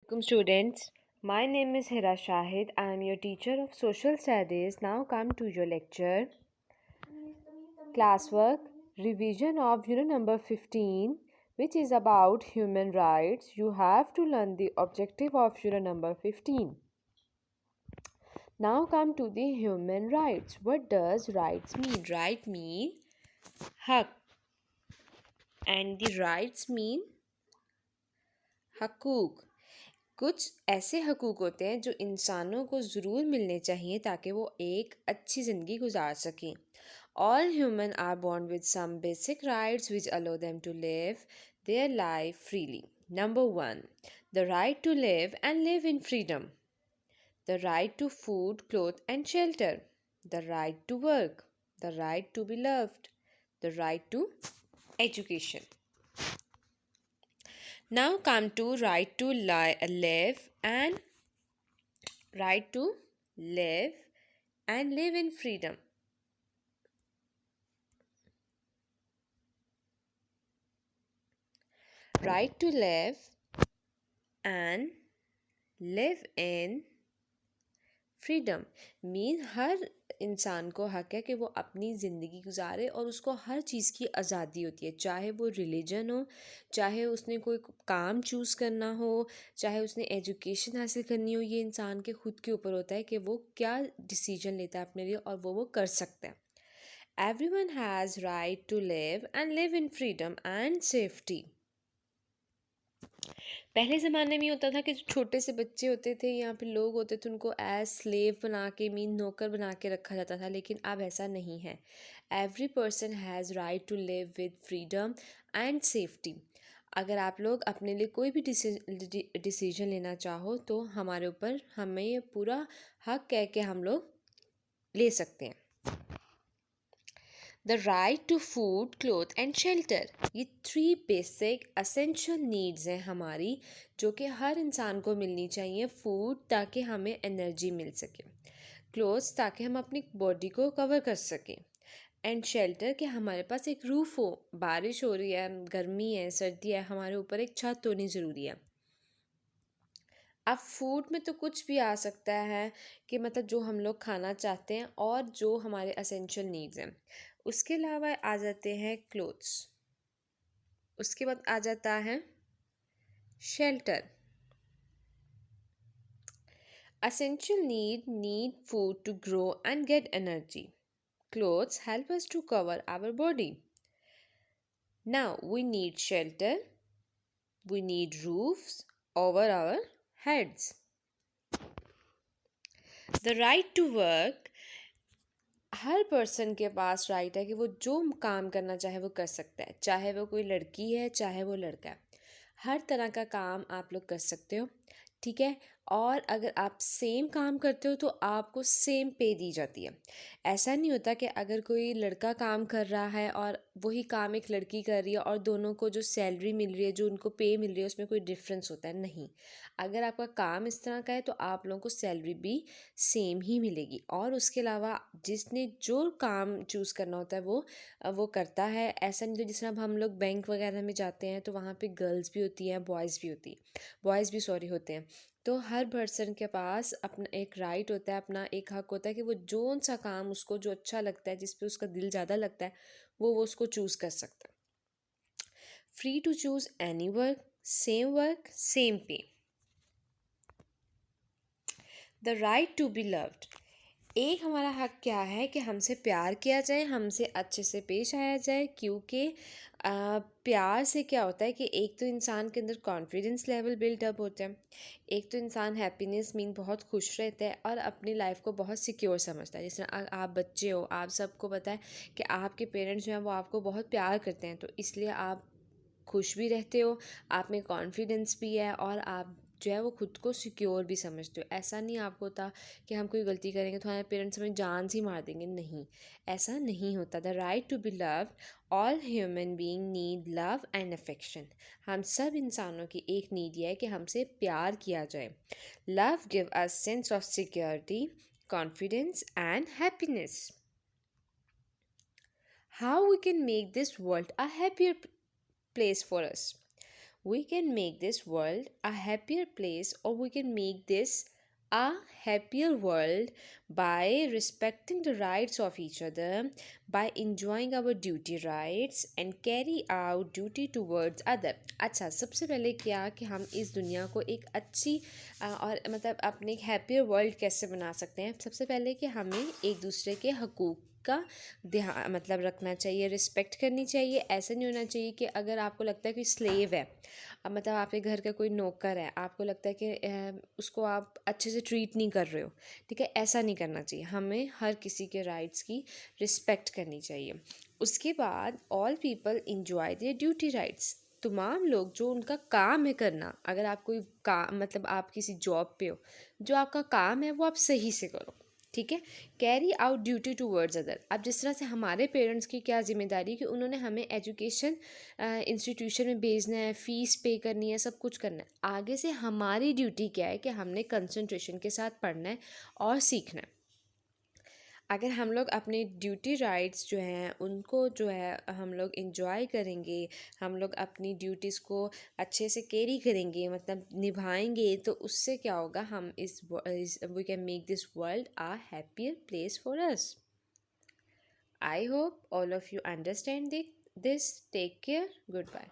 Welcome students. My name is Hira Shahid. I am your teacher of social studies. Now come to your lecture. Classwork revision of unit number 15, which is about human rights. You have to learn the objective of unit number 15. Now come to the human rights. What does rights mean? Right mean hak, and the rights mean हकूक। कुछ ऐसे हकूक़ होते हैं जो इंसानों को ज़रूर मिलने चाहिए ताकि वो एक अच्छी ज़िंदगी गुजार सकें। All human are born with some basic rights which allow them to live their life freely. Number 1, the right to live and live in freedom, the right to food cloth and shelter, the right to work, the right to be loved, the right to education. Now come to right to live and right to live and live in freedom. Right to live and live in freedom mean हर इंसान को हक है कि वो अपनी ज़िंदगी गुजारे और उसको हर चीज़ की आज़ादी होती है, चाहे वो रिलीजन हो, चाहे उसने कोई काम चूज़ करना हो, चाहे उसने एजुकेशन हासिल करनी हो। ये इंसान के खुद के ऊपर होता है कि वो क्या डिसीजन लेता है अपने लिए और वो कर सकता है। Everyone has right to live and live in freedom and safety. पहले ज़माने में होता था कि जो छोटे से बच्चे होते थे या फिर लोग होते थे उनको एज स्लेव बना के मीन नौकर बना के रखा जाता था, लेकिन अब ऐसा नहीं है। Every person has right to live with freedom and safety. अगर आप लोग अपने लिए कोई भी डिसीजन लेना चाहो तो हमारे ऊपर हमें ये पूरा हक है कि हम लोग ले सकते हैं। The right to food cloth and shelter, ये 3 बेसिक असेंशियल नीड्स हैं हमारी, जो कि हर इंसान को मिलनी चाहिए। फूड ताकि हमें एनर्जी मिल सके, क्लोथ्स ताकि हम अपनी बॉडी को कवर कर सकें, एंड शेल्टर कि हमारे पास एक रूफ़ हो, बारिश हो रही है, गर्मी है, सर्दी है, हमारे ऊपर एक छत होनी ज़रूरी है। अब फूड में तो कुछ भी आ सकता है कि मतलब जो हम लोग खाना चाहते हैं और जो हमारे असेंशियल नीड्स हैं। उसके अलावा आ जाते हैं क्लोथ्स, उसके बाद आ जाता है shelter. Essential need food to grow and get energy. Clothes help us to cover our body. Now we need shelter. We need roofs over our heads. The right to work, her person के पास right है कि वो जो काम करना चाहे वो कर सकता है, चाहे वो कोई लड़की है चाहे वो लड़का है। हर तरह का काम आप लोग कर सकते हो, ठीक है। और अगर आप सेम काम करते हो तो आपको सेम पे दी जाती है। ऐसा नहीं होता कि अगर कोई लड़का काम कर रहा है और वही काम एक लड़की कर रही है और दोनों को जो सैलरी मिल रही है, जो उनको पे मिल रही है, उसमें कोई डिफरेंस होता है, नहीं। अगर आपका काम इस तरह का है तो आप लोगों को सैलरी भी सेम ही मिलेगी। और उसके अलावा जिसने जो काम चूज़ करना होता है वो करता है। ऐसा नहीं, तो जिस तरह अब हम लोग बैंक वगैरह में जाते हैं तो वहाँ पे गर्ल्स भी होती हैं, बॉयज़ भी सॉरी होते हैं। तो हर पर्सन के पास अपना एक राइट होता है, अपना एक हक होता है कि वो जोन सा काम उसको जो अच्छा लगता है, जिस पे उसका दिल ज़्यादा लगता है, वो उसको चूज़ कर सकता है। Free to choose any work same pay. The right to be loved, एक हमारा हक क्या है कि हमसे प्यार किया जाए, हमसे अच्छे से पेश आया जाए। क्योंकि प्यार से क्या होता है कि एक तो इंसान के अंदर कॉन्फिडेंस लेवल बिल्डअप होता है, एक तो इंसान हैप्पीनेस मीन बहुत खुश रहता है और अपनी लाइफ को बहुत सिक्योर समझता है। जैसे आप बच्चे हो, आप सबको पता है कि आपके पेरेंट्स जो हैं वो आपको बहुत प्यार करते हैं, तो इसलिए आप खुश भी रहते हो, आप में कॉन्फिडेंस भी है और आप जो है वो खुद को सिक्योर भी समझते हो। ऐसा नहीं आपको होता कि हम कोई गलती करेंगे तो हमारे पेरेंट्स हमें जान से ही मार देंगे, नहीं, ऐसा नहीं होता। The right to be love, all human being need love and affection, हम सब इंसानों की एक नीड ये है कि हमसे प्यार किया जाए। Love give us sense of security, confidence and happiness. How we can make this world a happier place for us? we can make this world a happier place, or we can make this a happier world by respecting the rights of each other, by enjoying our duty rights and carry out duty towards other. अच्छा, सबसे पहले क्या कि हम इस दुनिया को एक अच्छी और मतलब अपने एक हैप्पियर वर्ल्ड कैसे बना सकते हैं। सबसे पहले कि हमें एक दूसरे के हकूक़ का ध्यान मतलब रखना चाहिए, रिस्पेक्ट करनी चाहिए। ऐसा नहीं होना चाहिए कि अगर आपको लगता है कि स्लेव है, अब मतलब आपके घर का कोई नौकर है, आपको लगता है कि उसको आप अच्छे से ट्रीट नहीं कर रहे हो, ठीक है, ऐसा नहीं करना चाहिए। हमें हर किसी के राइट्स की रिस्पेक्ट करनी चाहिए। उसके बाद all people enjoy there duty rights. तमाम लोग जो उनका काम है करना, अगर आप कोई काम मतलब आप किसी जॉब पे हो, जो आपका काम है वो आप सही से करो, ठीक है। Carry out duty towards other. अब जिस तरह से हमारे पेरेंट्स की क्या जिम्मेदारी कि उन्होंने हमें एजुकेशन इंस्टीट्यूशन में भेजना है, फ़ीस पे करनी है, सब कुछ करना है। आगे से हमारी ड्यूटी क्या है कि हमने कंसंट्रेशन के साथ पढ़ना है और सीखना है। अगर हम लोग अपने ड्यूटी राइट्स जो हैं उनको जो है हम लोग इंजॉय करेंगे, हम लोग अपनी ड्यूटीज़ को अच्छे से कैरी करेंगे मतलब निभाएंगे, तो उससे क्या होगा, हम इस we can make this world a happier place for us. I hope all of you understand this. Take care. Goodbye.